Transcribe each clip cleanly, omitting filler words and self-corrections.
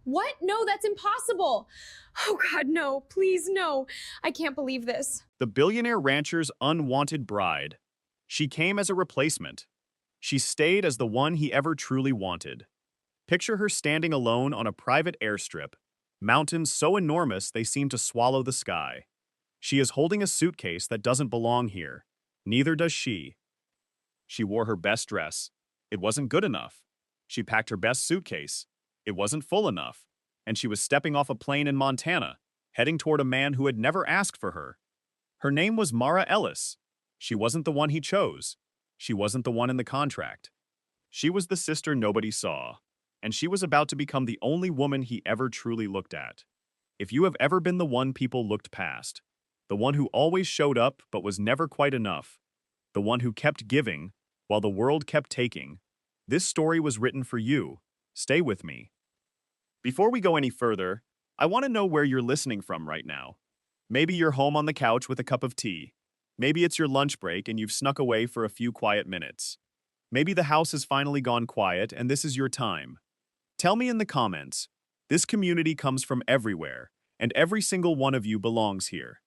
What? No, that's impossible. Oh God, no, please, no. I can't believe this. The billionaire rancher's unwanted bride. She came as a replacement. She stayed as the one he ever truly wanted. Picture her standing alone on a private airstrip, mountains so enormous they seem to swallow the sky. She is holding a suitcase that doesn't belong here. Neither does she. She wore her best dress. It wasn't good enough. She packed her best suitcase. It wasn't full enough. And she was stepping off a plane in Montana, heading toward a man who had never asked for her. Her name was Mara Ellis. She wasn't the one he chose. She wasn't the one in the contract. She was the sister nobody saw, and she was about to become the only woman he ever truly looked at. If you have ever been the one people looked past, the one who always showed up but was never quite enough, the one who kept giving while the world kept taking, this story was written for you. Stay with me. Before we go any further, I want to know where you're listening from right now. Maybe you're home on the couch with a cup of tea. Maybe it's your lunch break and you've snuck away for a few quiet minutes. Maybe the house has finally gone quiet and this is your time. Tell me in the comments. This community comes from everywhere, and every single one of you belongs here.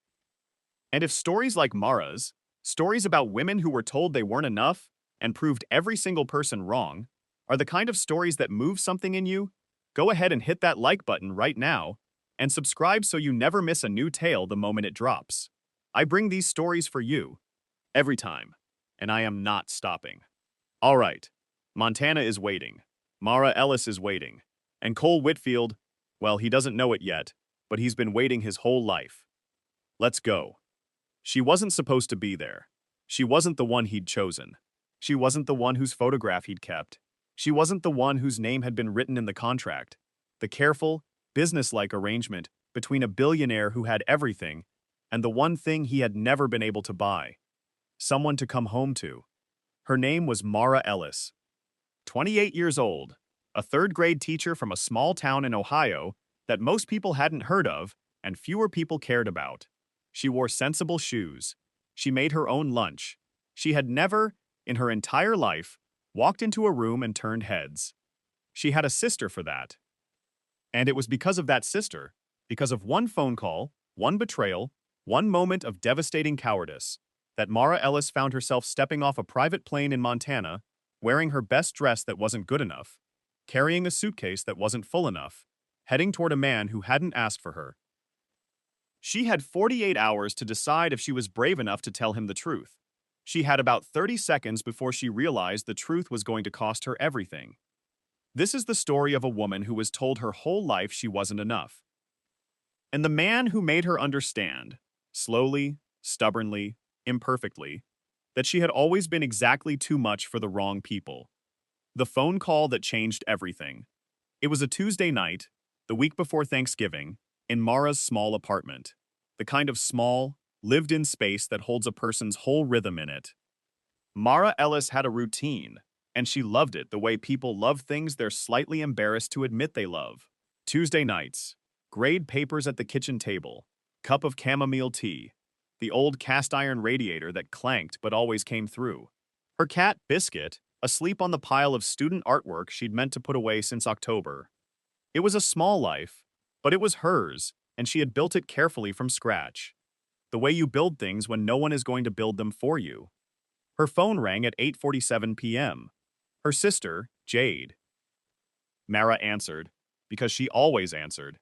And if stories like Mara's, stories about women who were told they weren't enough and proved every single person wrong, are the kind of stories that move something in you, go ahead and hit that like button right now and subscribe so you never miss a new tale the moment it drops. I bring these stories for you, every time, and I am not stopping. All right, Montana is waiting, Mara Ellis is waiting, and Cole Whitfield, well, he doesn't know it yet, but he's been waiting his whole life. Let's go. She wasn't supposed to be there. She wasn't the one he'd chosen. She wasn't the one whose photograph he'd kept. She wasn't the one whose name had been written in the contract. The careful, businesslike arrangement between a billionaire who had everything and the one thing he had never been able to buy. Someone to come home to. Her name was Mara Ellis. 28 years old, a third-grade teacher from a small town in Ohio that most people hadn't heard of and fewer people cared about. She wore sensible shoes. She made her own lunch. She had never, in her entire life, walked into a room and turned heads. She had a sister for that. And it was because of that sister, because of one phone call, one betrayal, one moment of devastating cowardice, that Mara Ellis found herself stepping off a private plane in Montana, wearing her best dress that wasn't good enough, carrying a suitcase that wasn't full enough, heading toward a man who hadn't asked for her. She had 48 hours to decide if she was brave enough to tell him the truth. She had about 30 seconds before she realized the truth was going to cost her everything. This is the story of a woman who was told her whole life she wasn't enough. And the man who made her understand, slowly, stubbornly, imperfectly, that she had always been exactly too much for the wrong people. The phone call that changed everything. It was a Tuesday night, the week before Thanksgiving, in Mara's small apartment. The kind of small, lived-in space that holds a person's whole rhythm in it. Mara Ellis had a routine, and she loved it the way people love things they're slightly embarrassed to admit they love. Tuesday nights, grade papers at the kitchen table, cup of chamomile tea, the old cast-iron radiator that clanked but always came through. Her cat, Biscuit, asleep on the pile of student artwork she'd meant to put away since October. It was a small life, but it was hers, and she had built it carefully from scratch. The way you build things when no one is going to build them for you. Her phone rang at 8:47 p.m. Her sister, Jade. Mara answered, because she always answered.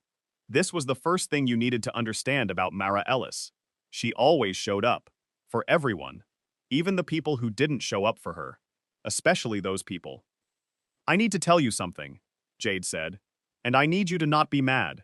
This was the first thing you needed to understand about Mara Ellis. She always showed up. For everyone. Even the people who didn't show up for her. Especially those people. I need to tell you something, Jade said, and I need you to not be mad.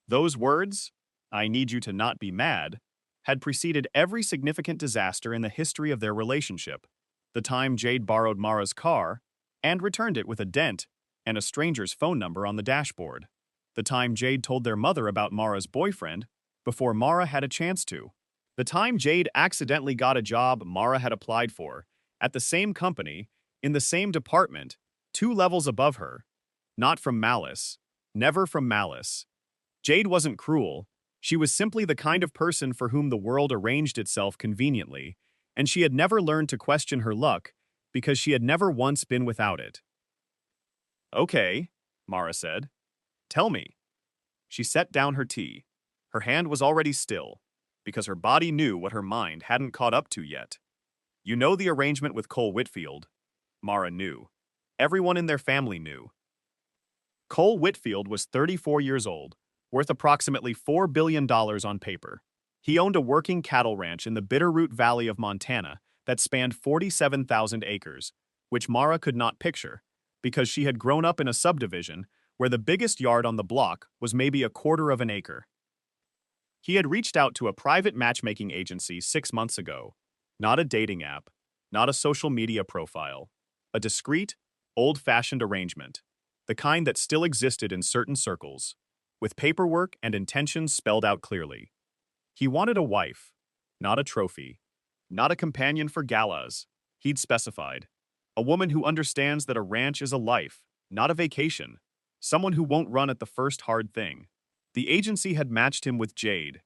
Those words, I need you to not be mad, had preceded every significant disaster in the history of their relationship. The time Jade borrowed Mara's car and returned it with a dent and a stranger's phone number on the dashboard. The time Jade told their mother about Mara's boyfriend before Mara had a chance to. The time Jade accidentally got a job Mara had applied for at the same company, in the same department, 2 levels above her. Not from malice. Never from malice. Jade wasn't cruel. She was simply the kind of person for whom the world arranged itself conveniently, and she had never learned to question her luck because she had never once been without it. Okay, Mara said. Tell me. She set down her tea. Her hand was already still, because her body knew what her mind hadn't caught up to yet. You know the arrangement with Cole Whitfield. Mara knew. Everyone in their family knew. Cole Whitfield was 34 years old, worth approximately $4 billion on paper. He owned a working cattle ranch in the Bitterroot Valley of Montana that spanned 47,000 acres, which Mara could not picture, because she had grown up in a subdivision where the biggest yard on the block was maybe a quarter of an acre. He had reached out to a private matchmaking agency 6 months ago. Not a dating app, not a social media profile. A discreet, old-fashioned arrangement, the kind that still existed in certain circles, with paperwork and intentions spelled out clearly. He wanted a wife, not a trophy, not a companion for galas. He'd specified. A woman who understands that a ranch is a life, not a vacation. Someone who won't run at the first hard thing. The agency had matched him with Jade,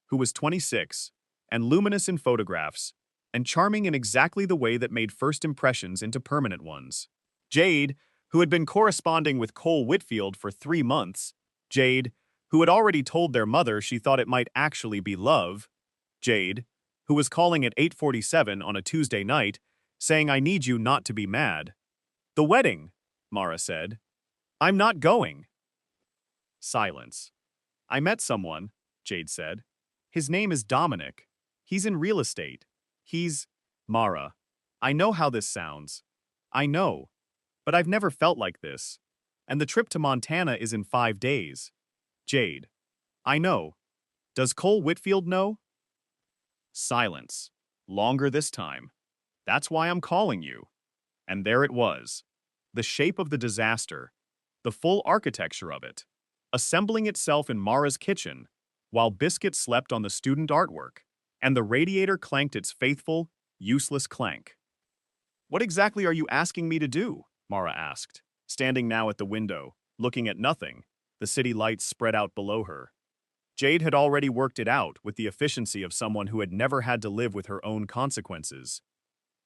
who was 26, and luminous in photographs, and charming in exactly the way that made first impressions into permanent ones. Jade, who had been corresponding with Cole Whitfield for 3 months. Jade, who had already told their mother she thought it might actually be love. Jade, who was calling at 8:47 on a Tuesday night, saying, "I need you not to be mad." "The wedding," Mara said. "I'm not going." Silence. "I met someone," Jade said. "His name is Dominic. He's in real estate. He's—" "Mara, I know how this sounds. I know. But I've never felt like this. And the trip to Montana is in 5 days." Jade. "I know. Does Cole Whitfield know?" Silence. Longer this time. "That's why I'm calling you." And there it was. The shape of the disaster. The full architecture of it. Assembling itself in Mara's kitchen, while Biscuit slept on the student artwork, and the radiator clanked its faithful, useless clank. "What exactly are you asking me to do?" Mara asked, standing now at the window, looking at nothing, the city lights spread out below her. Jade had already worked it out with the efficiency of someone who had never had to live with her own consequences.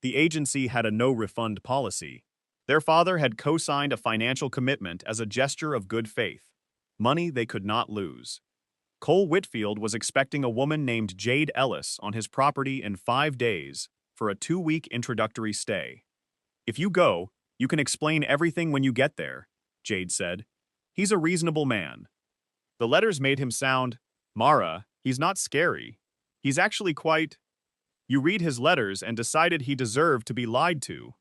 The agency had a no-refund policy. Their father had co-signed a financial commitment as a gesture of good faith. Money they could not lose. Cole Whitfield was expecting a woman named Jade Ellis on his property in 5 days for a 2-week introductory stay. "If you go, you can explain everything when you get there," Jade said. "He's a reasonable man." The letters made him sound, "Mara, he's not scary. He's actually quite—" You read his letters and decided he deserved to be lied to.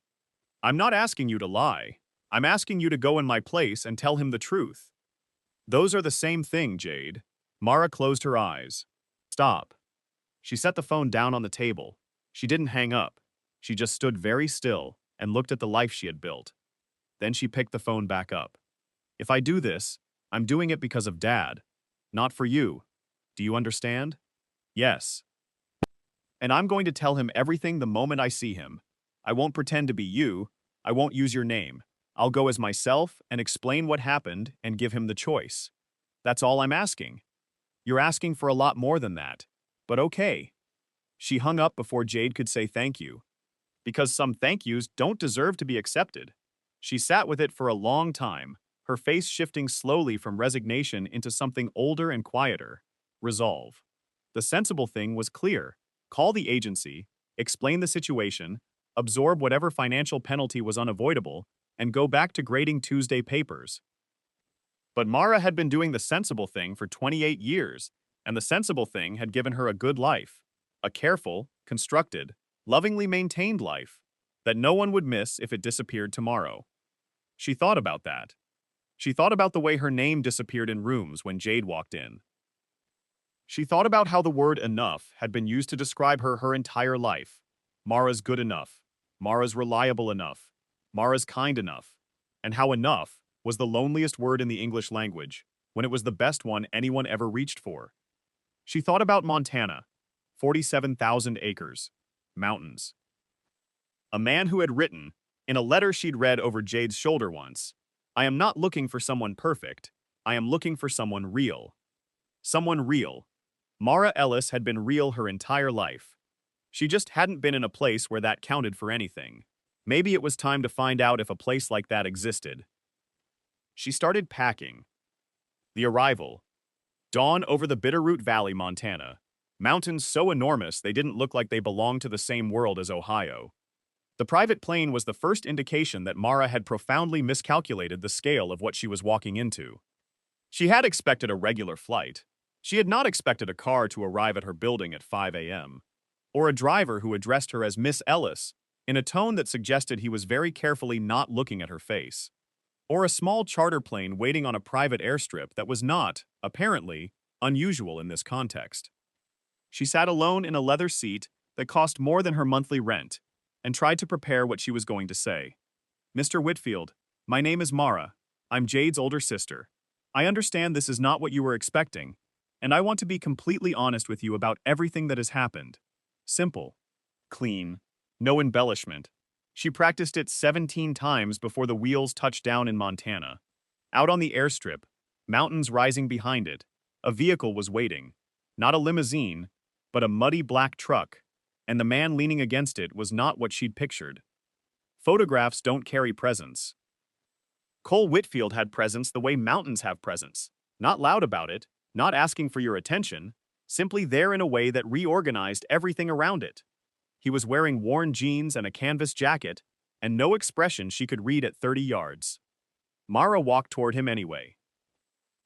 "I'm not asking you to lie. I'm asking you to go in my place and tell him the truth." "Those are the same thing, Jade." Mara closed her eyes. "Stop." She set the phone down on the table. She didn't hang up. She just stood very still and looked at the life she had built. Then she picked the phone back up. "If I do this, I'm doing it because of Dad. Not for you. Do you understand?" "Yes." "And I'm going to tell him everything the moment I see him. I won't pretend to be you. I won't use your name. I'll go as myself and explain what happened and give him the choice. That's all I'm asking. You're asking for a lot more than that. But okay." She hung up before Jade could say thank you. Because some thank yous don't deserve to be accepted. She sat with it for a long time, her face shifting slowly from resignation into something older and quieter. Resolve. The sensible thing was clear. Call the agency, explain the situation, absorb whatever financial penalty was unavoidable, and go back to grading Tuesday papers. But Mara had been doing the sensible thing for 28 years, and the sensible thing had given her a good life. A careful, constructed, lovingly maintained life that no one would miss if it disappeared tomorrow. She thought about that. She thought about the way her name disappeared in rooms when Jade walked in. She thought about how the word enough had been used to describe her entire life. Mara's good enough. Mara's reliable enough. Mara's kind enough. And how enough was the loneliest word in the English language, when it was the best one anyone ever reached for. She thought about Montana, 47,000 acres, mountains. A man who had written, in a letter she'd read over Jade's shoulder once, "I am not looking for someone perfect. I am looking for someone real." Someone real. Mara Ellis had been real her entire life. She just hadn't been in a place where that counted for anything. Maybe it was time to find out if a place like that existed. She started packing. The arrival. Dawn over the Bitterroot Valley, Montana. Mountains so enormous they didn't look like they belonged to the same world as Ohio. The private plane was the first indication that Mara had profoundly miscalculated the scale of what she was walking into. She had expected a regular flight. She had not expected a car to arrive at her building at 5 a.m., or a driver who addressed her as Miss Ellis in a tone that suggested he was very carefully not looking at her face, or a small charter plane waiting on a private airstrip that was not, apparently, unusual in this context. She sat alone in a leather seat that cost more than her monthly rent and tried to prepare what she was going to say. "Mr. Whitfield, my name is Mara. I'm Jade's older sister. I understand this is not what you were expecting, and I want to be completely honest with you about everything that has happened. Simple. Clean. No embellishment." She practiced it 17 times before the wheels touched down in Montana. Out on the airstrip, mountains rising behind it, a vehicle was waiting. Not a limousine, but a muddy black truck, and the man leaning against it was not what she'd pictured. Photographs don't carry presence. Cole Whitfield had presence the way mountains have presence. Not loud about it, not asking for your attention, simply there in a way that reorganized everything around it. He was wearing worn jeans and a canvas jacket, and no expression she could read at 30 yards. Mara walked toward him anyway.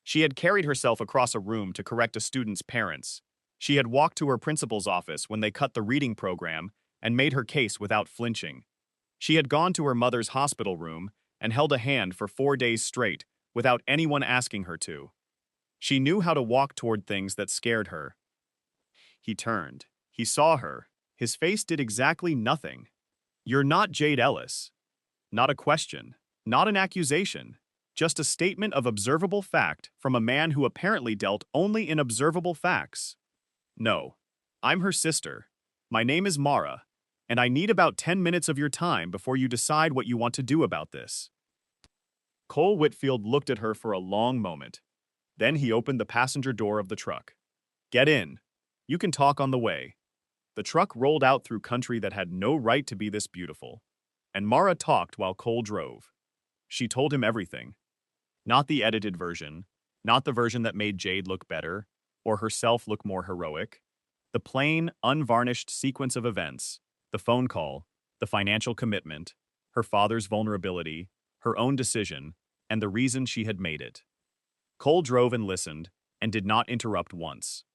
She had carried herself across a room to correct a student's parents. She had walked to her principal's office when they cut the reading program and made her case without flinching. She had gone to her mother's hospital room and held a hand for 4 days straight without anyone asking her to. She knew how to walk toward things that scared her. He turned. He saw her. His face did exactly nothing. "You're not Jade Ellis." Not a question. Not an accusation. Just a statement of observable fact from a man who apparently dealt only in observable facts. "No. I'm her sister. My name is Mara, and I need about 10 minutes of your time before you decide what you want to do about this." Cole Whitfield looked at her for a long moment. Then he opened the passenger door of the truck. "Get in. You can talk on the way." The truck rolled out through country that had no right to be this beautiful, and Mara talked while Cole drove. She told him everything. Not the edited version, not the version that made Jade look better, or herself look more heroic. The plain, unvarnished sequence of events, the phone call, the financial commitment, her father's vulnerability, her own decision, and the reason she had made it. Cole drove and listened, and did not interrupt once.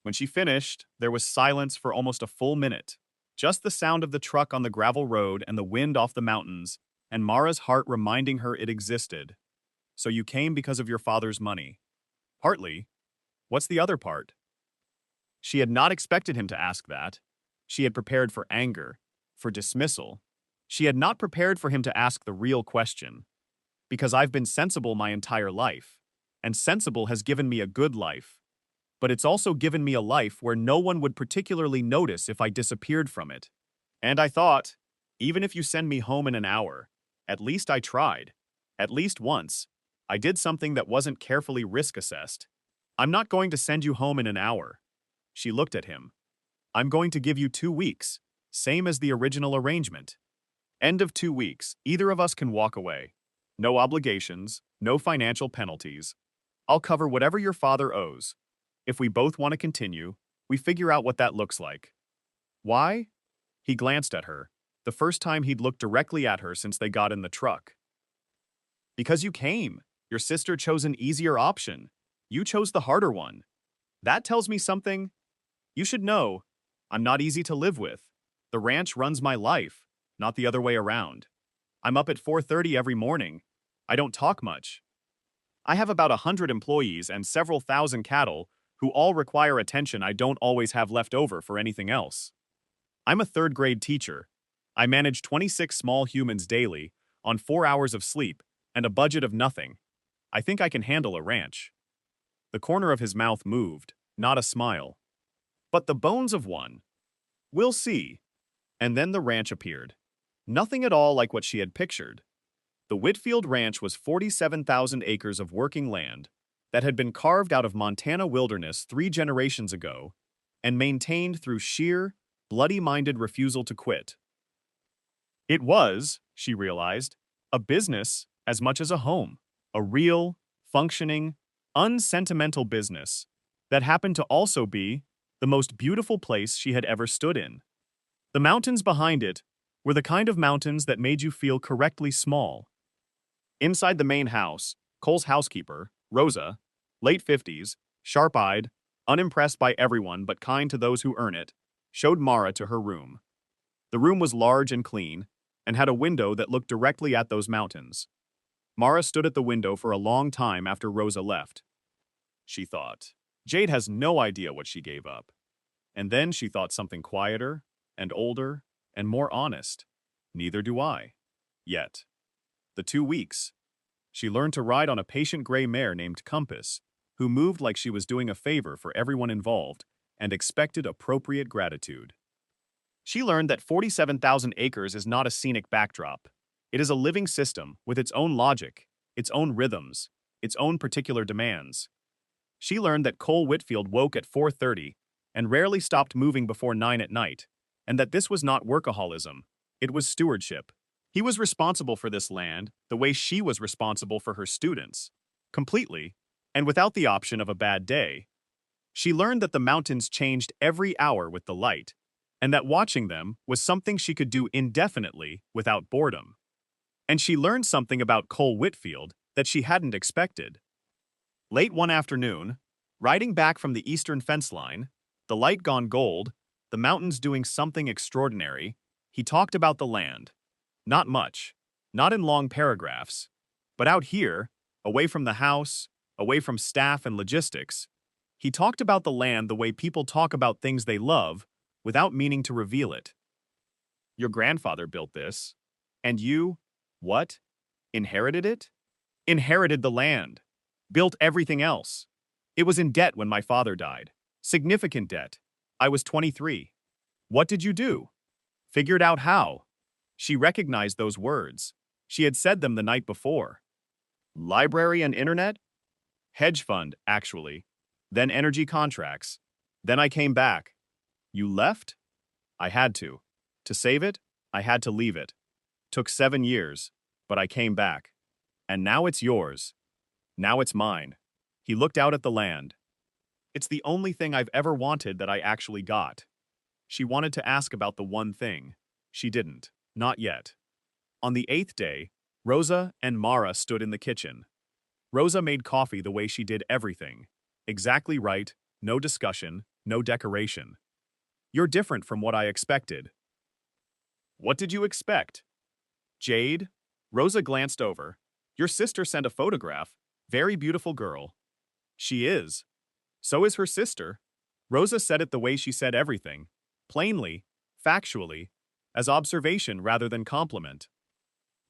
When she finished, there was silence for almost a full minute. Just the sound of the truck on the gravel road and the wind off the mountains, and Mara's heart reminding her it existed. "So you came because of your father's money." "Partly. What's the other part?" She had not expected him to ask that. She had prepared for anger, for dismissal. She had not prepared for him to ask the real question. "Because I've been sensible my entire life, and sensible has given me a good life. But it's also given me a life where no one would particularly notice if I disappeared from it. And I thought, even if you send me home in an hour, at least I tried. At least once. I did something that wasn't carefully risk-assessed. I'm not going to send you home in an hour." She looked at him. "I'm going to give you 2 weeks, same as the original arrangement. End of 2 weeks, either of us can walk away. No obligations, no financial penalties. I'll cover whatever your father owes. If we both want to continue, we figure out what that looks like." "Why?" He glanced at her, the first time he'd looked directly at her since they got in the truck. "Because you came. Your sister chose an easier option. You chose the harder one. That tells me something. You should know, I'm not easy to live with. The ranch runs my life, not the other way around. I'm up at 4:30 every morning. I don't talk much. I have about 100 employees and several thousand cattle who all require attention I don't always have left over for anything else. I'm a third-grade teacher. I manage 26 small humans daily, on 4 hours of sleep, and a budget of nothing. I think I can handle a ranch." The corner of his mouth moved, not a smile. "But the bones of one. We'll see." And then the ranch appeared. Nothing at all like what she had pictured. The Whitfield Ranch was 47,000 acres of working land that had been carved out of Montana wilderness 3 generations ago and maintained through sheer, bloody-minded refusal to quit. It was, she realized, a business as much as a home. A real, functioning, unsentimental business that happened to also be the most beautiful place she had ever stood in. The mountains behind it were the kind of mountains that made you feel correctly small. Inside the main house, Cole's housekeeper, Rosa, late 50s, sharp-eyed, unimpressed by everyone but kind to those who earn it, showed Mara to her room. The room was large and clean, and had a window that looked directly at those mountains. Mara stood at the window for a long time after Rosa left. She thought, Jade has no idea what she gave up. And then she thought something quieter, and older, and more honest. Neither do I. Yet. The 2 weeks. She learned to ride on a patient gray mare named Compass, who moved like she was doing a favor for everyone involved and expected appropriate gratitude. She learned that 47,000 acres is not a scenic backdrop. It is a living system with its own logic, its own rhythms, its own particular demands. She learned that Cole Whitfield woke at 4:30 and rarely stopped moving before 9 at night, and that this was not workaholism, it was stewardship. He was responsible for this land the way she was responsible for her students, completely, and without the option of a bad day. She learned that the mountains changed every hour with the light, and that watching them was something she could do indefinitely without boredom. And she learned something about Cole Whitfield that she hadn't expected. Late one afternoon, riding back from the eastern fence line, the light gone gold, the mountains doing something extraordinary, he talked about the land. Not much, not in long paragraphs, but out here, away from the house, away from staff and logistics, he talked about the land the way people talk about things they love without meaning to reveal it. Your grandfather built this, and you, what? Inherited it? Inherited the land. Built everything else. It was in debt when my father died. Significant debt. I was 23. What did you do? Figured out how. She recognized those words. She had said them the night before. Library and internet? Hedge fund, actually. Then energy contracts. Then I came back. You left? I had to. To save it, I had to leave it. Took 7 years, but I came back. And now it's yours. Now it's mine. He looked out at the land. It's the only thing I've ever wanted that I actually got. She wanted to ask about the one thing. She didn't. Not yet. On the 8th day, Rosa and Mara stood in the kitchen. Rosa made coffee the way she did everything. Exactly right, no discussion, no decoration. You're different from what I expected. What did you expect? Jade? Rosa glanced over. Your sister sent a photograph. Very beautiful girl. She is. So is her sister. Rosa said it the way she said everything. Plainly, factually, as observation rather than compliment.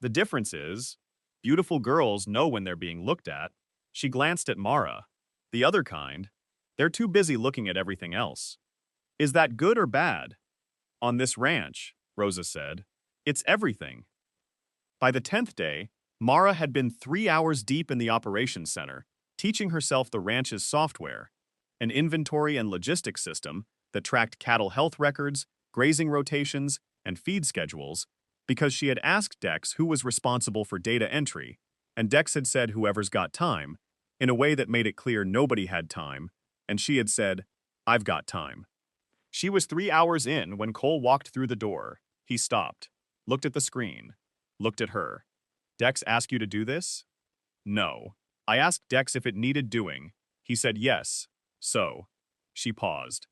The difference is, beautiful girls know when they're being looked at. She glanced at Mara. The other kind, they're too busy looking at everything else. Is that good or bad? On this ranch, Rosa said, it's everything. By the 10th day, Mara had been 3 hours deep in the operations center, teaching herself the ranch's software, an inventory and logistics system that tracked cattle health records, grazing rotations, and feed schedules, because she had asked Dex who was responsible for data entry, and Dex had said whoever's got time, in a way that made it clear nobody had time, and she had said, I've got time. She was 3 hours in when Cole walked through the door. He stopped, looked at the screen, looked at her. Dex asked you to do this? No. I asked Dex if it needed doing. He said yes. So. She paused.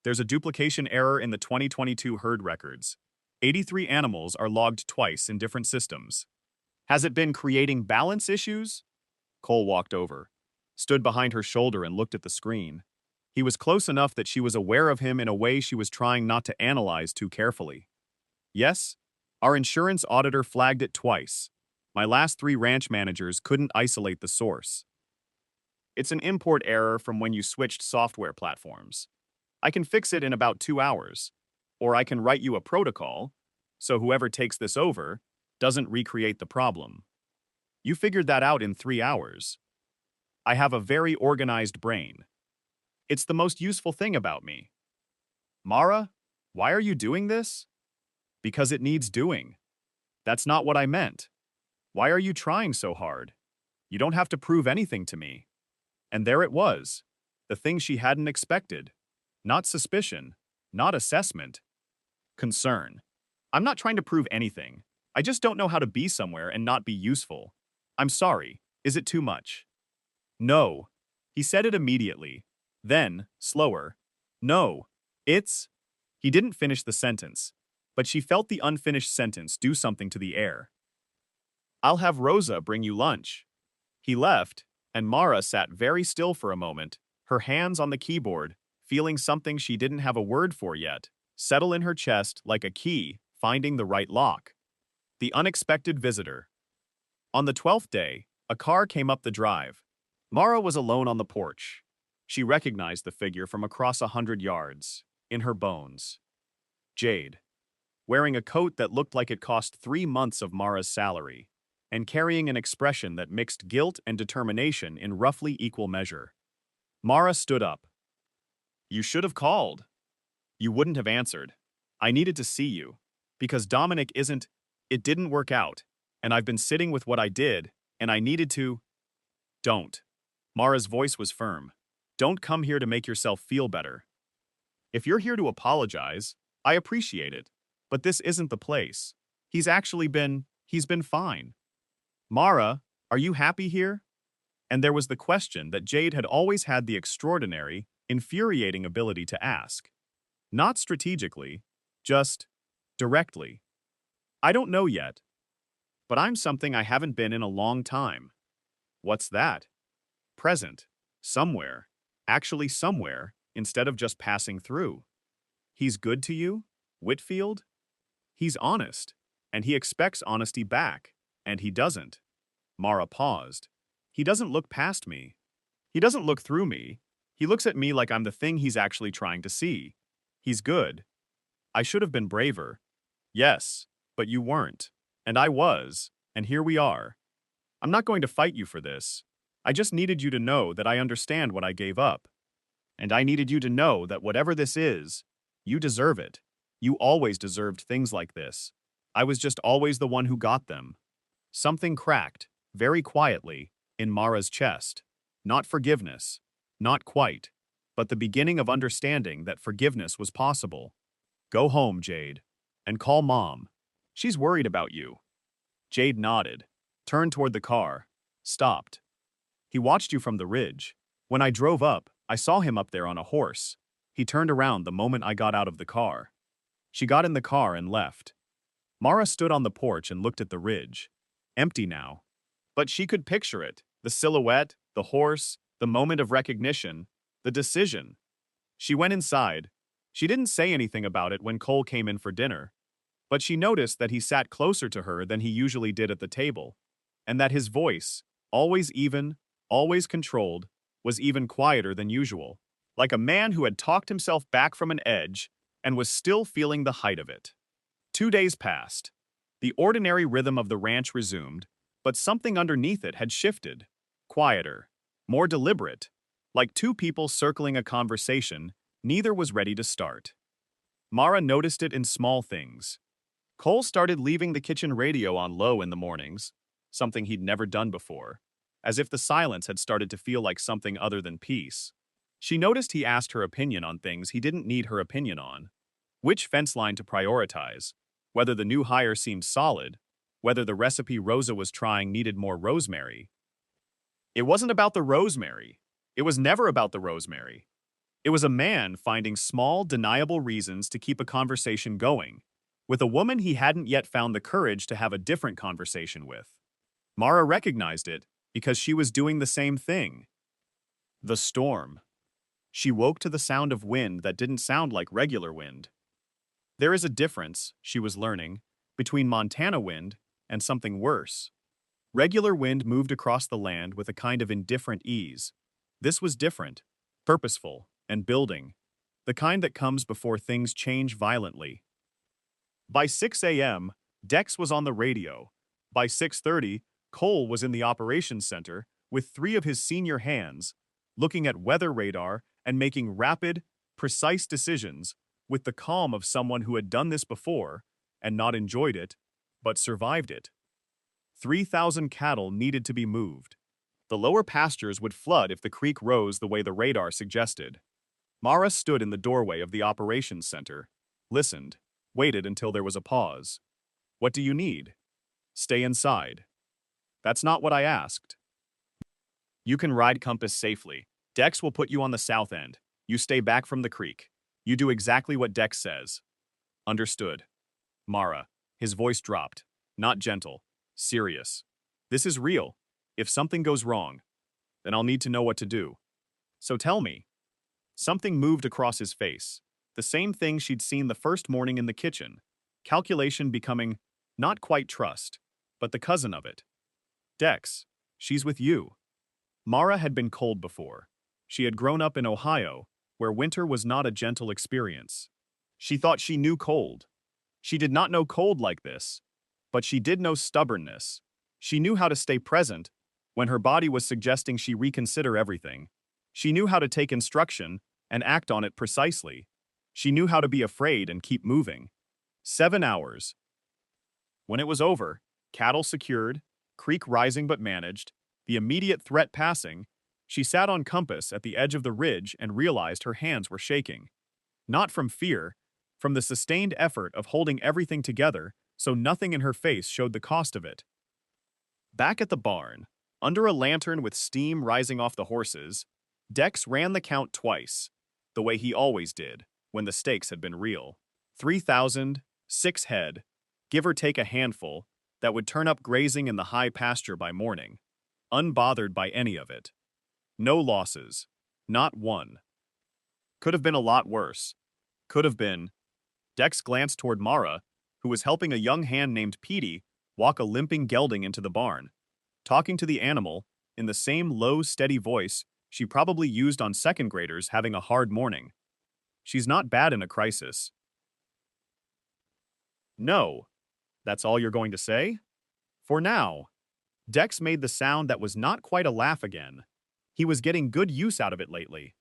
There's a duplication error in the 2022 herd records. 83 animals are logged twice in different systems. Has it been creating balance issues? Cole walked over, stood behind her shoulder and looked at the screen. He was close enough that she was aware of him in a way she was trying not to analyze too carefully. Yes, our insurance auditor flagged it twice. My last 3 ranch managers couldn't isolate the source. It's an import error from when you switched software platforms. I can fix it in about 2 hours, or I can write you a protocol, so whoever takes this over doesn't recreate the problem. You figured that out in 3 hours. I have a very organized brain. It's the most useful thing about me. Mara, why are you doing this? Because it needs doing. That's not what I meant. Why are you trying so hard? You don't have to prove anything to me. And there it was. The thing she hadn't expected. Not suspicion. Not assessment. Concern. I'm not trying to prove anything. I just don't know how to be somewhere and not be useful. I'm sorry. Is it too much? No. He said it immediately. Then, slower. No. It's... He didn't finish the sentence, but she felt the unfinished sentence do something to the air. I'll have Rosa bring you lunch. He left, and Mara sat very still for a moment, her hands on the keyboard, feeling something she didn't have a word for yet, settle in her chest like a key, finding the right lock. The unexpected visitor. On the 12th day, a car came up the drive. Mara was alone on the porch. She recognized the figure from across 100 yards, in her bones. Jade, wearing a coat that looked like it cost 3 months of Mara's salary, and carrying an expression that mixed guilt and determination in roughly equal measure. Mara stood up. You should have called. You wouldn't have answered. I needed to see you, because Dominic isn't... It didn't work out, and I've been sitting with what I did, and I needed to... Don't. Mara's voice was firm. Don't come here to make yourself feel better. If you're here to apologize, I appreciate it, but this isn't the place. He's been fine. Mara, are you happy here? And there was the question that Jade had always had the extraordinary, infuriating ability to ask. Not strategically, just directly. I don't know yet, but I'm something I haven't been in a long time. What's that? Present. Somewhere. Actually somewhere, instead of just passing through. He's good to you? Whitfield? He's honest, and he expects honesty back, and he doesn't. Mara paused. He doesn't look past me. He doesn't look through me. He looks at me like I'm the thing he's actually trying to see. He's good. I should have been braver. Yes, but you weren't. And I was, and here we are. I'm not going to fight you for this. I just needed you to know that I understand what I gave up. And I needed you to know that whatever this is, you deserve it. You always deserved things like this. I was just always the one who got them. Something cracked, very quietly, in Mara's chest. Not forgiveness. Not quite. But the beginning of understanding that forgiveness was possible. Go home, Jade. And call Mom. She's worried about you. Jade nodded, turned toward the car, stopped. He watched you from the ridge. When I drove up, I saw him up there on a horse. He turned around the moment I got out of the car. She got in the car and left. Mara stood on the porch and looked at the ridge. Empty now. But she could picture it. The silhouette, the horse, the moment of recognition, the decision. She went inside. She didn't say anything about it when Cole came in for dinner. But she noticed that he sat closer to her than he usually did at the table, and that his voice, always even, always controlled, was even quieter than usual, like a man who had talked himself back from an edge and was still feeling the height of it. 2 days passed. The ordinary rhythm of the ranch resumed, but something underneath it had shifted. Quieter, more deliberate, like two people circling a conversation, neither was ready to start. Mara noticed it in small things. Cole started leaving the kitchen radio on low in the mornings, something he'd never done before, as if the silence had started to feel like something other than peace. She noticed he asked her opinion on things he didn't need her opinion on. Which fence line to prioritize, whether the new hire seemed solid, whether the recipe Rosa was trying needed more rosemary. It wasn't about the rosemary. It was never about the rosemary. It was a man finding small, deniable reasons to keep a conversation going, with a woman he hadn't yet found the courage to have a different conversation with. Mara recognized it because she was doing the same thing. The storm. She woke to the sound of wind that didn't sound like regular wind. There is a difference, she was learning, between Montana wind and something worse. Regular wind moved across the land with a kind of indifferent ease. This was different, purposeful, and building, the kind that comes before things change violently. By 6 a.m., Dex was on the radio. By 6:30, Cole was in the operations center with 3 of his senior hands, looking at weather radar and making rapid, precise decisions with the calm of someone who had done this before and not enjoyed it, but survived it. 3,000 cattle needed to be moved. The lower pastures would flood if the creek rose the way the radar suggested. Mara stood in the doorway of the operations center, listened, waited until there was a pause. What do you need? Stay inside. That's not what I asked. You can ride Compass safely. Dex will put you on the south end. You stay back from the creek. You do exactly what Dex says. Understood. Mara. His voice dropped. Not gentle. Serious. This is real. If something goes wrong, then I'll need to know what to do. So tell me. Something moved across his face. The same thing she'd seen the first morning in the kitchen. Calculation becoming not quite trust, but the cousin of it. Dex, she's with you. Mara had been cold before. She had grown up in Ohio, where winter was not a gentle experience. She thought she knew cold. She did not know cold like this, but she did know stubbornness. She knew how to stay present when her body was suggesting she reconsider everything. She knew how to take instruction and act on it precisely. She knew how to be afraid and keep moving. 7 hours. When it was over, cattle secured, creek rising but managed, the immediate threat passing, she sat on Compass at the edge of the ridge and realized her hands were shaking. Not from fear, from the sustained effort of holding everything together so nothing in her face showed the cost of it. Back at the barn, under a lantern with steam rising off the horses, Dex ran the count twice, the way he always did, when the stakes had been real. 3,000, 6 head, give or take a handful, that would turn up grazing in the high pasture by morning, unbothered by any of it. No losses, not one. Could have been a lot worse. Could have been. Dex glanced toward Mara, who was helping a young hand named Petey walk a limping gelding into the barn, talking to the animal in the same low, steady voice she probably used on second graders having a hard morning. She's not bad in a crisis. No. That's all you're going to say? For now. Dex made the sound that was not quite a laugh again. He was getting good use out of it lately.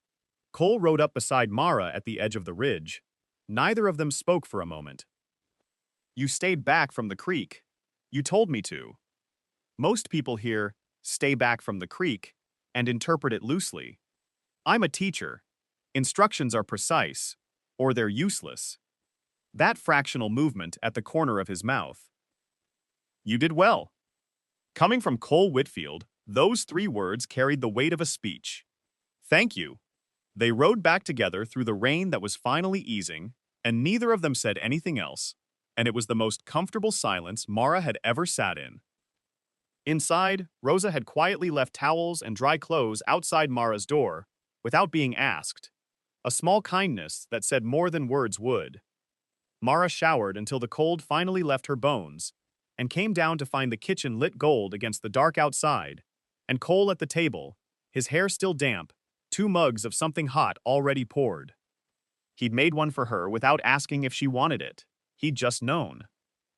Cole rode up beside Mara at the edge of the ridge. Neither of them spoke for a moment. You stayed back from the creek. You told me to. Most people hear, stay back from the creek, and interpret it loosely. I'm a teacher. Instructions are precise, or they're useless. That fractional movement at the corner of his mouth. You did well. Coming from Cole Whitfield, those 3 words carried the weight of a speech. Thank you. They rode back together through the rain that was finally easing, and neither of them said anything else, and it was the most comfortable silence Mara had ever sat in. Inside, Rosa had quietly left towels and dry clothes outside Mara's door, without being asked. A small kindness that said more than words would. Mara showered until the cold finally left her bones, and came down to find the kitchen lit gold against the dark outside, and Cole at the table, his hair still damp, 2 mugs of something hot already poured. He'd made one for her without asking if she wanted it. He'd just known.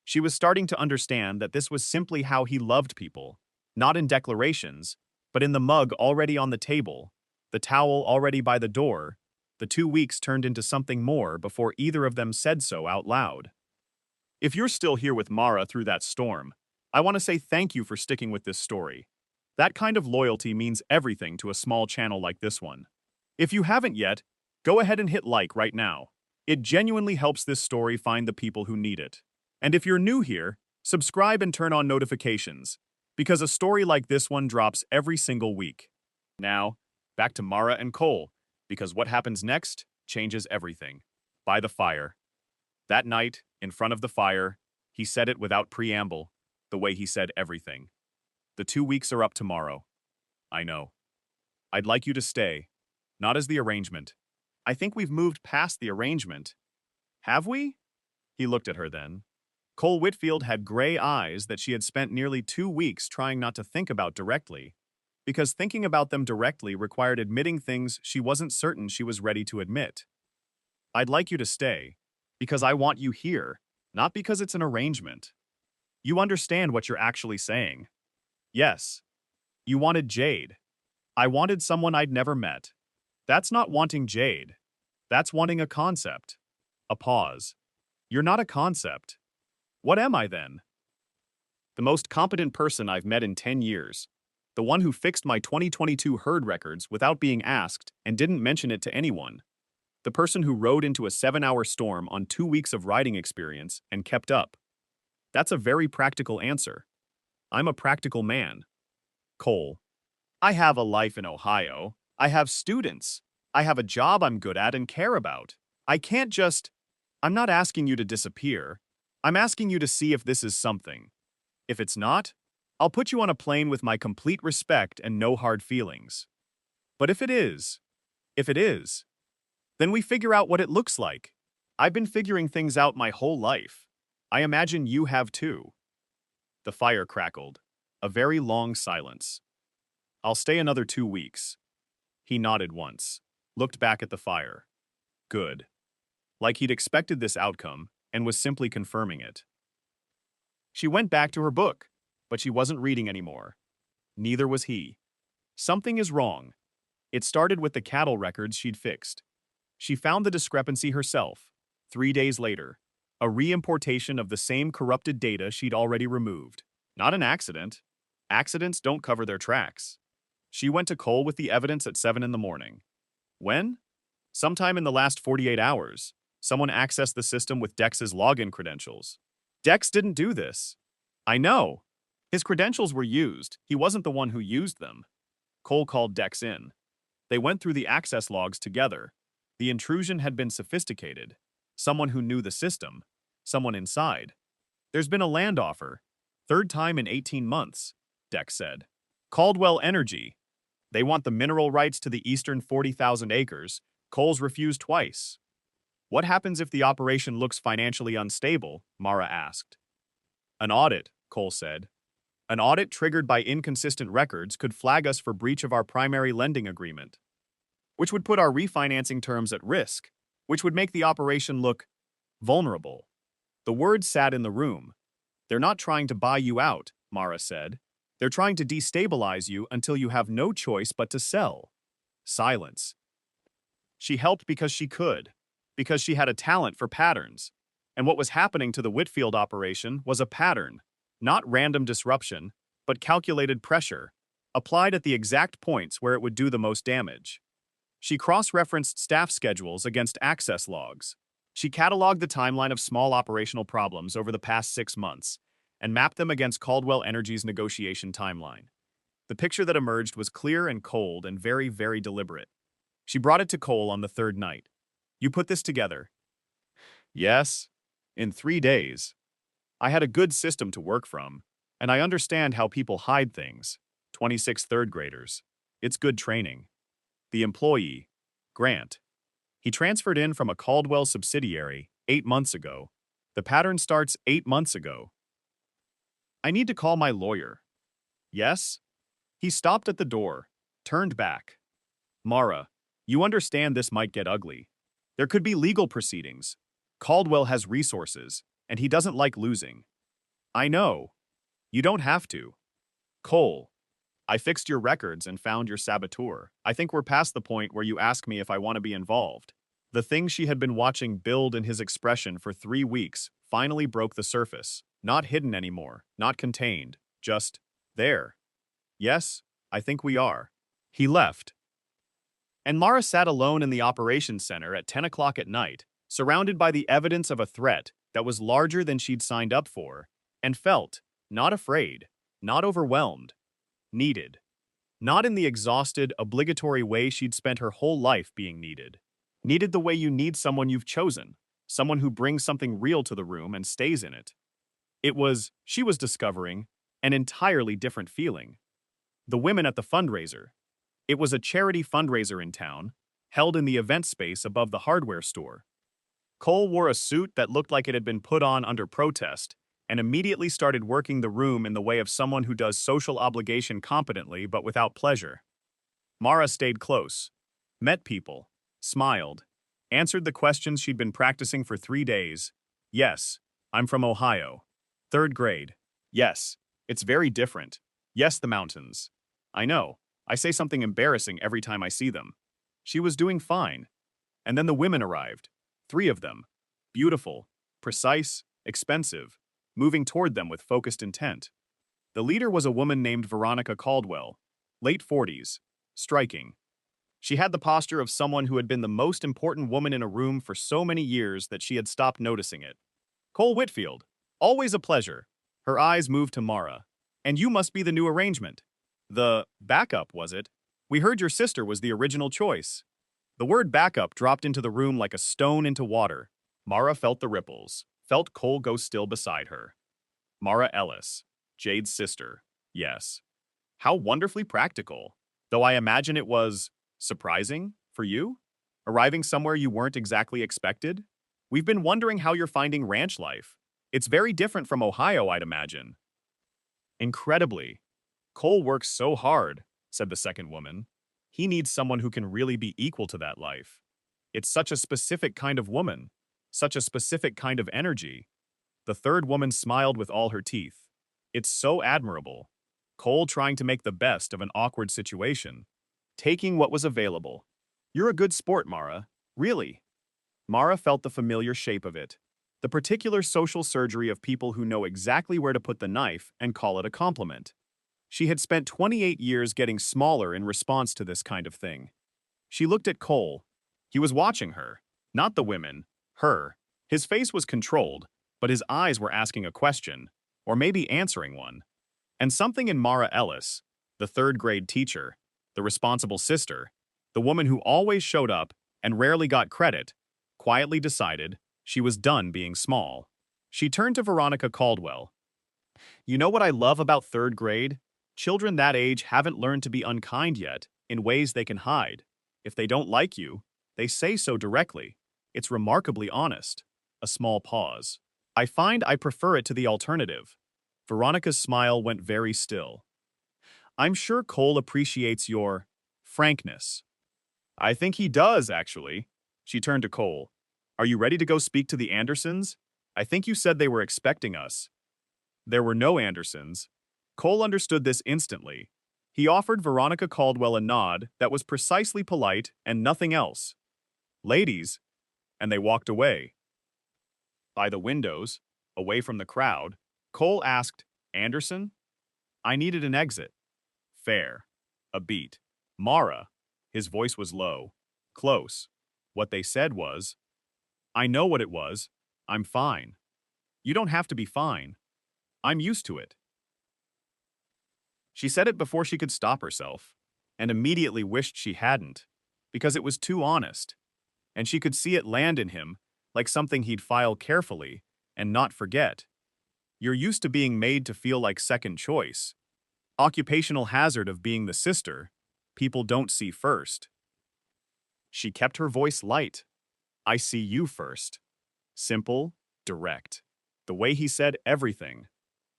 She was starting to understand that this was simply how he loved people, not in declarations, but in the mug already on the table, the towel already by the door. The 2 weeks turned into something more before either of them said so out loud. If you're still here with Mara through that storm, I want to say thank you for sticking with this story. That kind of loyalty means everything to a small channel like this one. If you haven't yet, go ahead and hit like right now. It genuinely helps this story find the people who need it. And if you're new here, subscribe and turn on notifications, because a story like this one drops every single week. Now, back to Mara and Cole, because what happens next changes everything. By the fire. That night, in front of the fire, he said it without preamble, the way he said everything. The 2 weeks are up tomorrow. I know. I'd like you to stay, not as the arrangement. I think we've moved past the arrangement. Have we? He looked at her then. Cole Whitfield had gray eyes that she had spent nearly 2 weeks trying not to think about directly, because thinking about them directly required admitting things she wasn't certain she was ready to admit. I'd like you to stay, because I want you here, not because it's an arrangement. You understand what you're actually saying. Yes. You wanted Jade. I wanted someone I'd never met. That's not wanting Jade. That's wanting a concept. A pause. You're not a concept. What am I then? The most competent person I've met in 10 years. The one who fixed my 2022 herd records without being asked and didn't mention it to anyone. The person who rode into a 7-hour storm on 2 weeks of riding experience and kept up. That's a very practical answer. I'm a practical man. Cole. I have a life in Ohio. I have students. I have a job I'm good at and care about. I can't just... I'm not asking you to disappear. I'm asking you to see if this is something. If it's not, I'll put you on a plane with my complete respect and no hard feelings. But if it is, then we figure out what it looks like. I've been figuring things out my whole life. I imagine you have too. The fire crackled. A very long silence. I'll stay another 2 weeks. He nodded once, looked back at the fire. Good. Like he'd expected this outcome and was simply confirming it. She went back to her book, but she wasn't reading anymore. Neither was he. Something is wrong. It started with the cattle records she'd fixed. She found the discrepancy herself, 3 days later, a re-importation of the same corrupted data she'd already removed. Not an accident. Accidents don't cover their tracks. She went to Cole with the evidence at 7 in the morning. When? Sometime in the last 48 hours, someone accessed the system with Dex's login credentials. Dex didn't do this. I know. His credentials were used. He wasn't the one who used them. Cole called Dex in. They went through the access logs together. The intrusion had been sophisticated. Someone who knew the system. Someone inside. There's been a land offer. 3rd time in 18 months, Dex said. Caldwell Energy. They want the mineral rights to the eastern 40,000 acres. Cole's refused twice. What happens if the operation looks financially unstable? Mara asked. An audit, Cole said. An audit triggered by inconsistent records could flag us for breach of our primary lending agreement, which would put our refinancing terms at risk, which would make the operation look vulnerable. The words sat in the room. They're not trying to buy you out, Mara said. They're trying to destabilize you until you have no choice but to sell. Silence. She helped because she could, because she had a talent for patterns. And what was happening to the Whitfield operation was a pattern, not random disruption, but calculated pressure, applied at the exact points where it would do the most damage. She cross-referenced staff schedules against access logs. She cataloged the timeline of small operational problems over the past 6 months and mapped them against Caldwell Energy's negotiation timeline. The picture that emerged was clear and cold and very, very deliberate. She brought it to Cole on the 3rd night. You put this together. Yes, in 3 days. I had a good system to work from, and I understand how people hide things. 26 3rd graders. It's good training. The employee, Grant. He transferred in from a Caldwell subsidiary 8 months ago. The pattern starts 8 months ago. I need to call my lawyer. Yes? He stopped at the door, turned back. Mara, you understand this might get ugly. There could be legal proceedings. Caldwell has resources, and he doesn't like losing. I know. You don't have to. Cole, I fixed your records and found your saboteur. I think we're past the point where you ask me if I want to be involved. The thing she had been watching build in his expression for 3 weeks finally broke the surface. Not hidden anymore, not contained, just there. Yes, I think we are. He left. And Mara sat alone in the operations center at 10 o'clock at night, surrounded by the evidence of a threat that was larger than she'd signed up for, and felt, not afraid, not overwhelmed, needed. Not in the exhausted, obligatory way she'd spent her whole life being needed. Needed the way you need someone you've chosen, someone who brings something real to the room and stays in it. It was, she was discovering, an entirely different feeling. The women at the fundraiser. It was a charity fundraiser in town, held in the event space above the hardware store. Cole wore a suit that looked like it had been put on under protest and immediately started working the room in the way of someone who does social obligation competently but without pleasure. Mara stayed close, met people, smiled, answered the questions she'd been practicing for 3 days. Yes, I'm from Ohio. 3rd grade. Yes, it's very different. Yes, the mountains. I know, I say something embarrassing every time I see them. She was doing fine. And then the women arrived. 3 of them. Beautiful, precise, expensive, moving toward them with focused intent. The leader was a woman named Veronica Caldwell, late 40s. Striking. She had the posture of someone who had been the most important woman in a room for so many years that she had stopped noticing it. Cole Whitfield. Always a pleasure. Her eyes moved to Mara. And you must be the new arrangement. The backup, was it? We heard your sister was the original choice. The word backup dropped into the room like a stone into water. Mara felt the ripples, felt Cole go still beside her. Mara Ellis, Jade's sister. Yes. How wonderfully practical. Though I imagine it was surprising for you? Arriving somewhere you weren't exactly expected? We've been wondering how you're finding ranch life. It's very different from Ohio, I'd imagine. Incredibly. Cole works so hard, said the second woman. He needs someone who can really be equal to that life. It's such a specific kind of woman, such a specific kind of energy. The third woman smiled with all her teeth. It's so admirable. Cole trying to make the best of an awkward situation, taking what was available. You're a good sport, Mara. Really. Mara felt the familiar shape of it, the particular social surgery of people who know exactly where to put the knife and call it a compliment. She had spent 28 years getting smaller in response to this kind of thing. She looked at Cole. He was watching her, not the women, her. His face was controlled, but his eyes were asking a question, or maybe answering one. And something in Mara Ellis, the third-grade teacher, the responsible sister, the woman who always showed up and rarely got credit, quietly decided she was done being small. She turned to Veronica Caldwell. You know what I love about third grade? Children that age haven't learned to be unkind yet, in ways they can hide. If they don't like you, they say so directly. It's remarkably honest. A small pause. I find I prefer it to the alternative. Veronica's smile went very still. I'm sure Cole appreciates your frankness. I think he does, actually. She turned to Cole. Are you ready to go speak to the Andersons? I think you said they were expecting us. There were no Andersons. Cole understood this instantly. He offered Veronica Caldwell a nod that was precisely polite and nothing else. Ladies, and they walked away. By the windows, away from the crowd, Cole asked, Anderson? I needed an exit. Fair. A beat. Mara. His voice was low. Close. What they said was, I know what it was. I'm fine. You don't have to be fine. I'm used to it. She said it before she could stop herself, and immediately wished she hadn't, because it was too honest, and she could see it land in him like something he'd file carefully and not forget. You're used to being made to feel like second choice. Occupational hazard of being the sister, people don't see first. She kept her voice light. I see you first. Simple, direct. The way he said everything.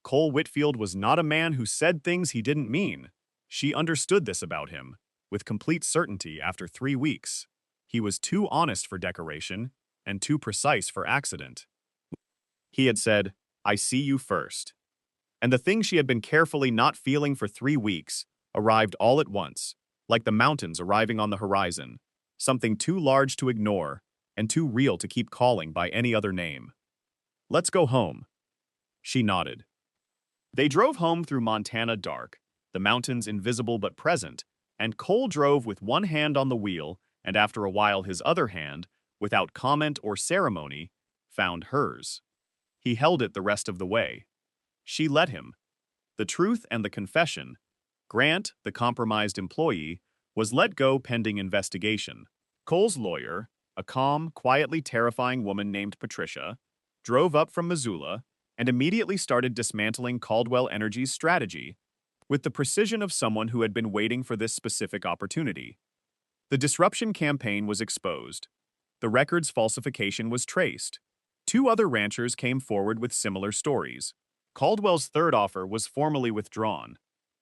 Cole Whitfield was not a man who said things he didn't mean. She understood this about him, with complete certainty after 3 weeks. He was too honest for decoration, and too precise for accident. He had said, I see you first. And the thing she had been carefully not feeling for 3 weeks arrived all at once, like the mountains arriving on the horizon, something too large to ignore and too real to keep calling by any other name. Let's go home. She nodded. They drove home through Montana dark, the mountains invisible but present, and Cole drove with one hand on the wheel, and after a while his other hand, without comment or ceremony, found hers. He held it the rest of the way. She let him. The truth and the confession. Grant, the compromised employee, was let go pending investigation. Cole's lawyer, a calm, quietly terrifying woman named Patricia, drove up from Missoula and immediately started dismantling Caldwell Energy's strategy with the precision of someone who had been waiting for this specific opportunity. The disruption campaign was exposed. The record's falsification was traced. 2 other ranchers came forward with similar stories. Caldwell's third offer was formally withdrawn.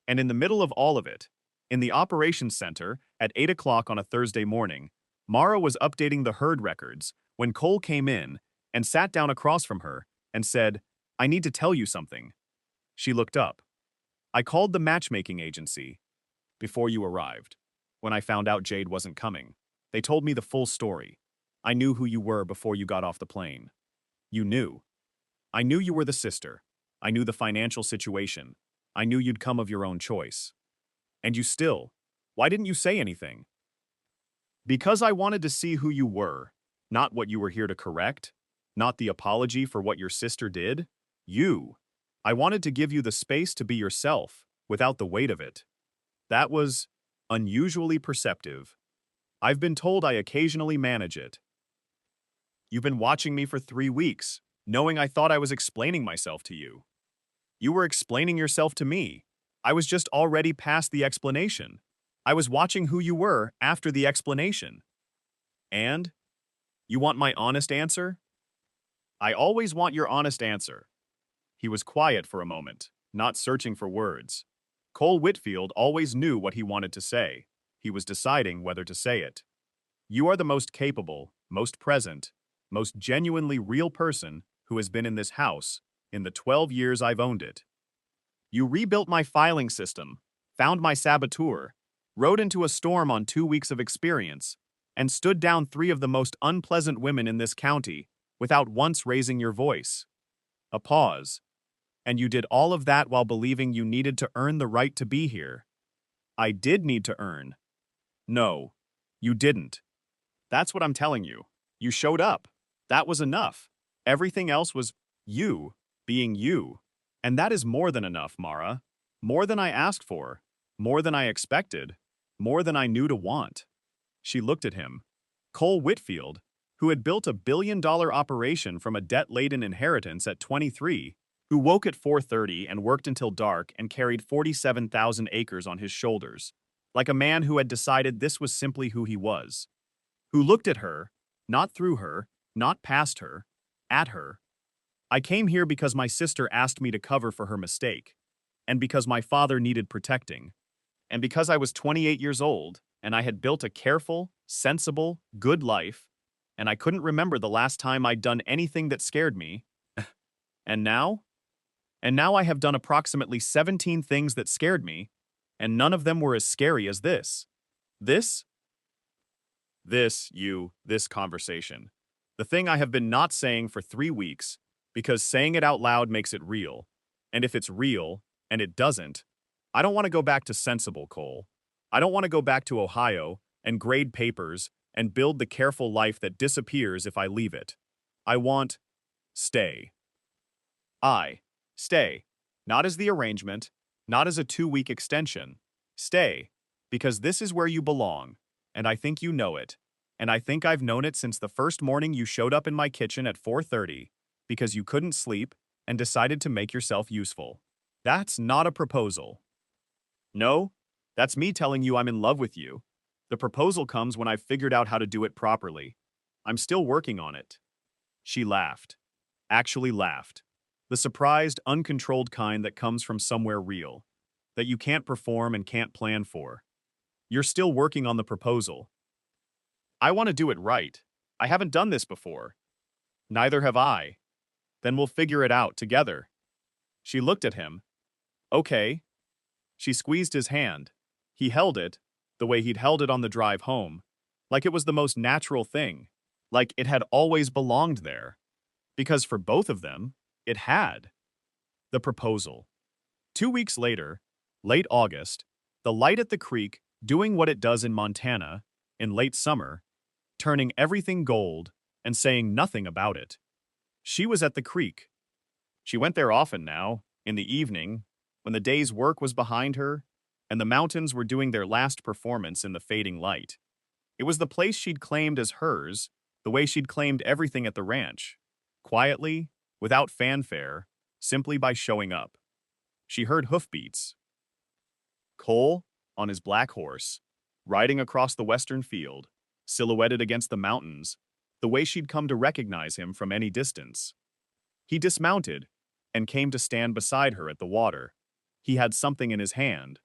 And in the middle of all of it, in the operations center at 8 o'clock on a Thursday morning, Mara was updating the herd records when Cole came in and sat down across from her and said, I need to tell you something. She looked up. I called the matchmaking agency before you arrived. When I found out Jade wasn't coming, they told me the full story. I knew who you were before you got off the plane. You knew. I knew you were the sister. I knew the financial situation. I knew you'd come of your own choice. And you still. Why didn't you say anything? Because I wanted to see who you were, not what you were here to correct, not the apology for what your sister did. You. I wanted to give you the space to be yourself, without the weight of it. That was unusually perceptive. I've been told I occasionally manage it. You've been watching me for 3 weeks, knowing I thought I was explaining myself to you. You were explaining yourself to me. I was just already past the explanation. I was watching who you were after the explanation. And? You want my honest answer? I always want your honest answer. He was quiet for a moment, not searching for words. Cole Whitfield always knew what he wanted to say. He was deciding whether to say it. You are the most capable, most present, most genuinely real person who has been in this house in the 12 years I've owned it. You rebuilt my filing system, found my saboteur, rode into a storm on 2 weeks of experience, and stood down 3 of the most unpleasant women in this county without once raising your voice. A pause. And you did all of that while believing you needed to earn the right to be here. I did need to earn. No, you didn't. That's what I'm telling you. You showed up. That was enough. Everything else was you being you. And that is more than enough, Mara. More than I asked for. More than I expected. More than I knew to want. She looked at him. Cole Whitfield, who had built a billion-dollar operation from a debt-laden inheritance at 23, who woke at 4:30 and worked until dark and carried 47,000 acres on his shoulders, like a man who had decided this was simply who he was, who looked at her, not through her, not past her, at her. I came here because my sister asked me to cover for her mistake, and because my father needed protecting, and because I was 28 years old, and I had built a careful, sensible, good life, and I couldn't remember the last time I'd done anything that scared me. And now? And now I have done approximately 17 things that scared me, and none of them were as scary as this. This? This conversation. The thing I have been not saying for 3 weeks, because saying it out loud makes it real. And if it's real, and it doesn't, I don't want to go back to sensible, Cole. I don't want to go back to Ohio and grade papers and build the careful life that disappears if I leave it. I want stay. Stay. Not as the arrangement, not as a 2-week extension. Stay. Because this is where you belong, and I think you know it. And I think I've known it since the first morning you showed up in my kitchen at 4:30, because you couldn't sleep and decided to make yourself useful. That's not a proposal. No, that's me telling you I'm in love with you. The proposal comes when I've figured out how to do it properly. I'm still working on it. She laughed. Actually laughed. The surprised, uncontrolled kind that comes from somewhere real, that you can't perform and can't plan for. You're still working on the proposal. I want to do it right. I haven't done this before. Neither have I. Then we'll figure it out together. She looked at him. Okay. She squeezed his hand. He held it, the way he'd held it on the drive home, like it was the most natural thing, like it had always belonged there. Because for both of them, it had. The proposal. 2 weeks later, late August, the light at the creek doing what it does in Montana in late summer, turning everything gold and saying nothing about it. She was at the creek. She went there often now, in the evening, when the day's work was behind her and the mountains were doing their last performance in the fading light. It was the place she'd claimed as hers, the way she'd claimed everything at the ranch, quietly, without fanfare, simply by showing up. She heard hoofbeats. Cole, on his black horse, riding across the western field, silhouetted against the mountains, the way she'd come to recognize him from any distance. He dismounted and came to stand beside her at the water. He had something in his hand.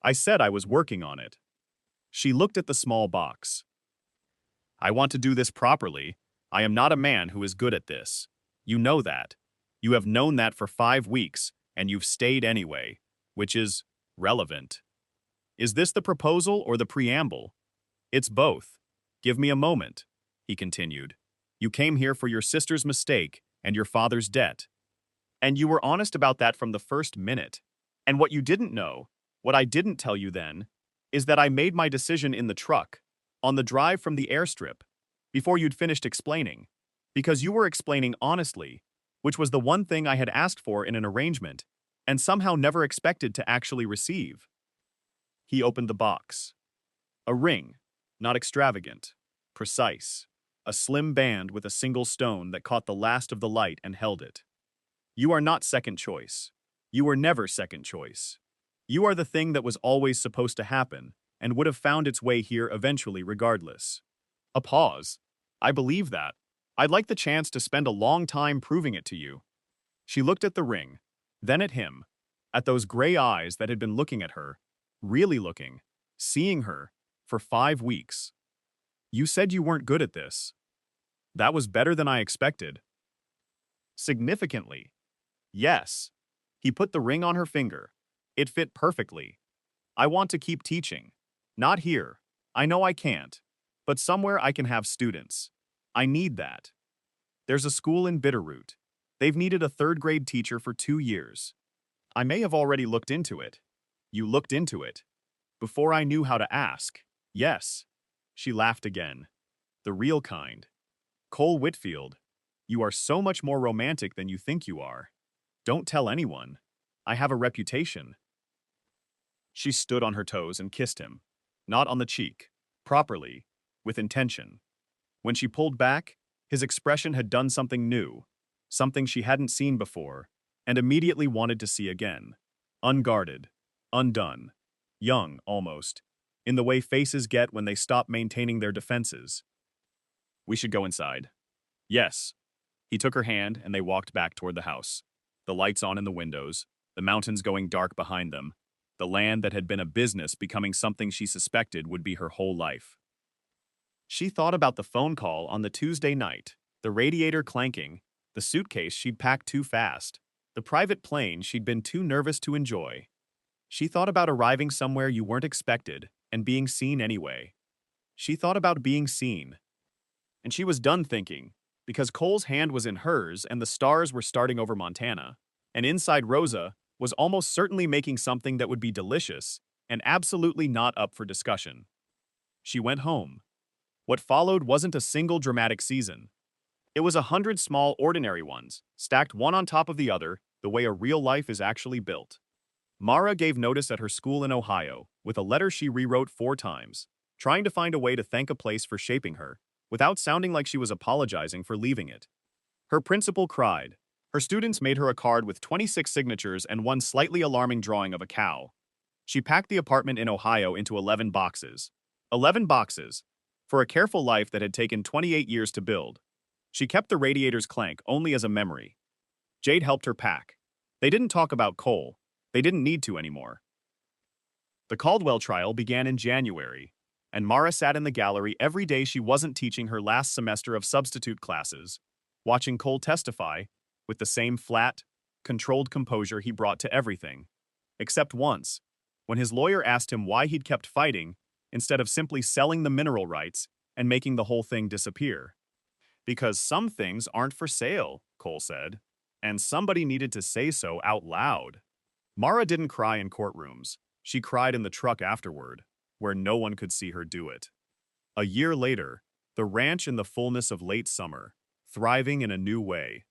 I said I was working on it. She looked at the small box. I want to do this properly. I am not a man who is good at this. You know that. You have known that for 5 weeks, and you've stayed anyway, which is relevant. Is this the proposal or the preamble? It's both. Give me a moment, he continued. You came here for your sister's mistake and your father's debt. And you were honest about that from the first minute. And what you didn't know, What I didn't tell you then is that I made my decision in the truck, on the drive from the airstrip, before you'd finished explaining, because you were explaining honestly, which was the one thing I had asked for in an arrangement, and somehow never expected to actually receive. He opened the box. A ring, not extravagant, precise, a slim band with a single stone that caught the last of the light and held it. You are not second choice. You were never second choice. You are the thing that was always supposed to happen and would have found its way here eventually regardless. A pause. I believe that. I'd like the chance to spend a long time proving it to you. She looked at the ring, then at him, at those gray eyes that had been looking at her, really looking, seeing her, for 5 weeks. You said you weren't good at this. That was better than I expected. Significantly. Yes. He put the ring on her finger. It fit perfectly. I want to keep teaching. Not here. I know I can't. But somewhere I can have students. I need that. There's a school in Bitterroot. They've needed a 3rd grade teacher for 2 years. I may have already looked into it. You looked into it. Before I knew how to ask. Yes. She laughed again. The real kind. Cole Whitfield, you are so much more romantic than you think you are. Don't tell anyone. I have a reputation. She stood on her toes and kissed him. Not on the cheek. Properly. With intention. When she pulled back, his expression had done something new. Something she hadn't seen before, and immediately wanted to see again. Unguarded. Undone. Young, almost. In the way faces get when they stop maintaining their defenses. We should go inside. Yes. He took her hand and they walked back toward the house. The lights on in the windows, the mountains going dark behind them, the land that had been a business becoming something she suspected would be her whole life. She thought about the phone call on the Tuesday night, the radiator clanking, the suitcase she'd packed too fast, the private plane she'd been too nervous to enjoy. She thought about arriving somewhere you weren't expected and being seen anyway. She thought about being seen. And she was done thinking, because Cole's hand was in hers and the stars were starting over Montana, and inside Rosa was almost certainly making something that would be delicious and absolutely not up for discussion. She went home. What followed wasn't a single dramatic season. It was 100 small, ordinary ones, stacked one on top of the other, the way a real life is actually built. Mara gave notice at her school in Ohio, with a letter she rewrote 4 times, trying to find a way to thank a place for shaping her, without sounding like she was apologizing for leaving it. Her principal cried. Her students made her a card with 26 signatures and one slightly alarming drawing of a cow. She packed the apartment in Ohio into 11 boxes. 11 boxes. For a careful life that had taken 28 years to build. She kept the radiator's clank only as a memory. Jade helped her pack. They didn't talk about Cole. They didn't need to anymore. The Caldwell trial began in January, and Mara sat in the gallery every day she wasn't teaching her last semester of substitute classes, watching Cole testify with the same flat, controlled composure he brought to everything. Except once, when his lawyer asked him why he'd kept fighting instead of simply selling the mineral rights and making the whole thing disappear. Because some things aren't for sale, Cole said, and somebody needed to say so out loud. Mara didn't cry in courtrooms. She cried in the truck afterward, where no one could see her do it. A year later, the ranch in the fullness of late summer, thriving in a new way.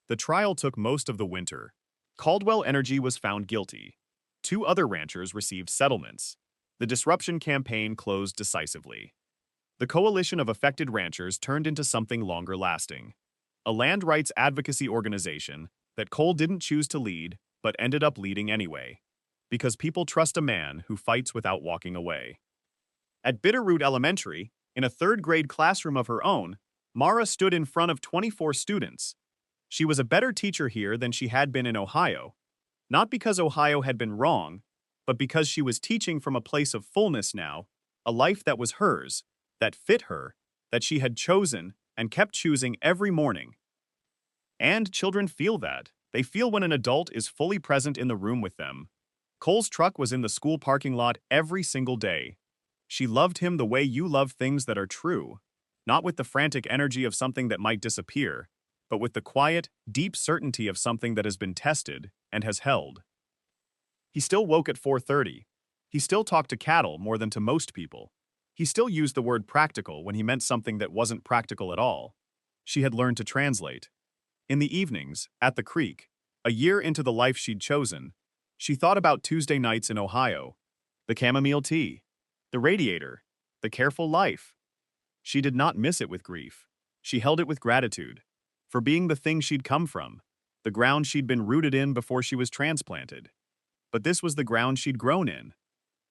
The trial took most of the winter. Caldwell Energy was found guilty. 2 other ranchers received settlements. The disruption campaign closed decisively. The coalition of affected ranchers turned into something longer lasting. A land rights advocacy organization that Cole didn't choose to lead, but ended up leading anyway. Because people trust a man who fights without walking away. At Bitterroot Elementary, in a 3rd grade classroom of her own, Mara stood in front of 24 students. She was a better teacher here than she had been in Ohio. Not because Ohio had been wrong, but because she was teaching from a place of fullness now, a life that was hers, that fit her, that she had chosen and kept choosing every morning. And children feel that. They feel when an adult is fully present in the room with them. Cole's truck was in the school parking lot every single day. She loved him the way you love things that are true, not with the frantic energy of something that might disappear, but with the quiet, deep certainty of something that has been tested and has held. He still woke at 4:30. He still talked to cattle more than to most people. He still used the word practical when he meant something that wasn't practical at all. She had learned to translate. In the evenings, at the creek, a year into the life she'd chosen, she thought about Tuesday nights in Ohio, the chamomile tea, the radiator, the careful life. She did not miss it with grief. She held it with gratitude for being the thing she'd come from, the ground she'd been rooted in before she was transplanted. But this was the ground she'd grown in.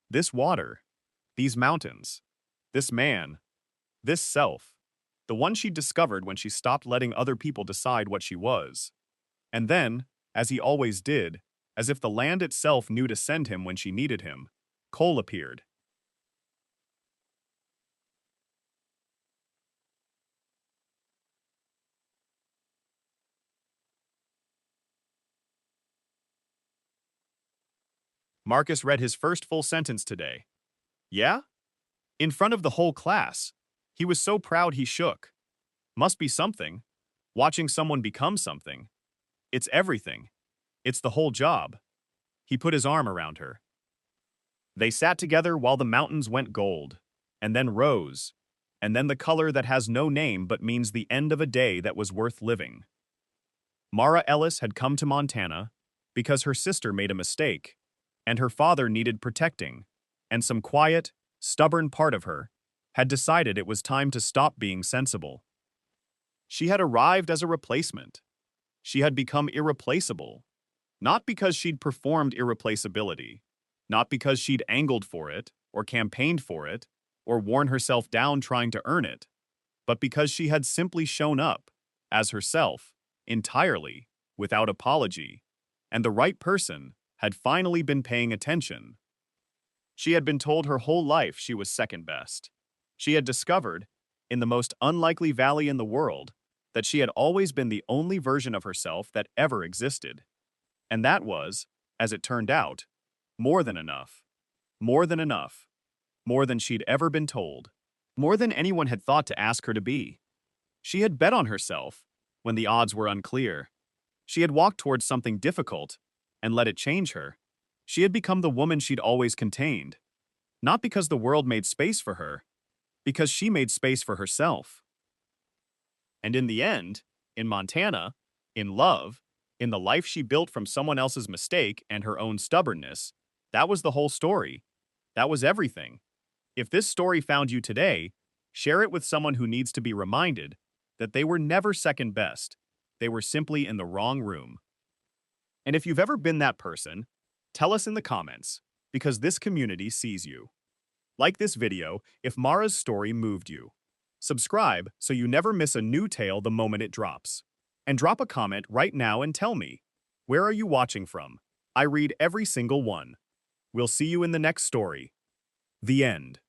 This water, these mountains, this man, this self, the one she'd discovered when she stopped letting other people decide what she was. And then, as he always did, as if the land itself knew to send him when she needed him, Cole appeared. Marcus read his first full sentence today. Yeah? In front of the whole class. He was so proud he shook. Must be something. Watching someone become something. It's everything. It's the whole job. He put his arm around her. They sat together while the mountains went gold, and then rose, and then the color that has no name but means the end of a day that was worth living. Mara Ellis had come to Montana because her sister made a mistake, and her father needed protecting, and some quiet, stubborn part of her had decided it was time to stop being sensible. She had arrived as a replacement. She had become irreplaceable, not because she'd performed irreplaceability, not because she'd angled for it, or campaigned for it, or worn herself down trying to earn it, but because she had simply shown up, as herself, entirely, without apology, and the right person had finally been paying attention. She had been told her whole life she was second best. She had discovered, in the most unlikely valley in the world, that she had always been the only version of herself that ever existed. And that was, as it turned out, more than enough. More than enough. More than she'd ever been told. More than anyone had thought to ask her to be. She had bet on herself when the odds were unclear. She had walked towards something difficult and let it change her. She had become the woman she'd always contained. Not because the world made space for her, because she made space for herself. And in the end, in Montana, in love, in the life she built from someone else's mistake and her own stubbornness, that was the whole story. That was everything. If this story found you today, share it with someone who needs to be reminded that they were never second best. They were simply in the wrong room. And if you've ever been that person, tell us in the comments, because this community sees you. Like this video if Mara's story moved you. Subscribe so you never miss a new tale the moment it drops. And drop a comment right now and tell me, where are you watching from? I read every single one. We'll see you in the next story. The end.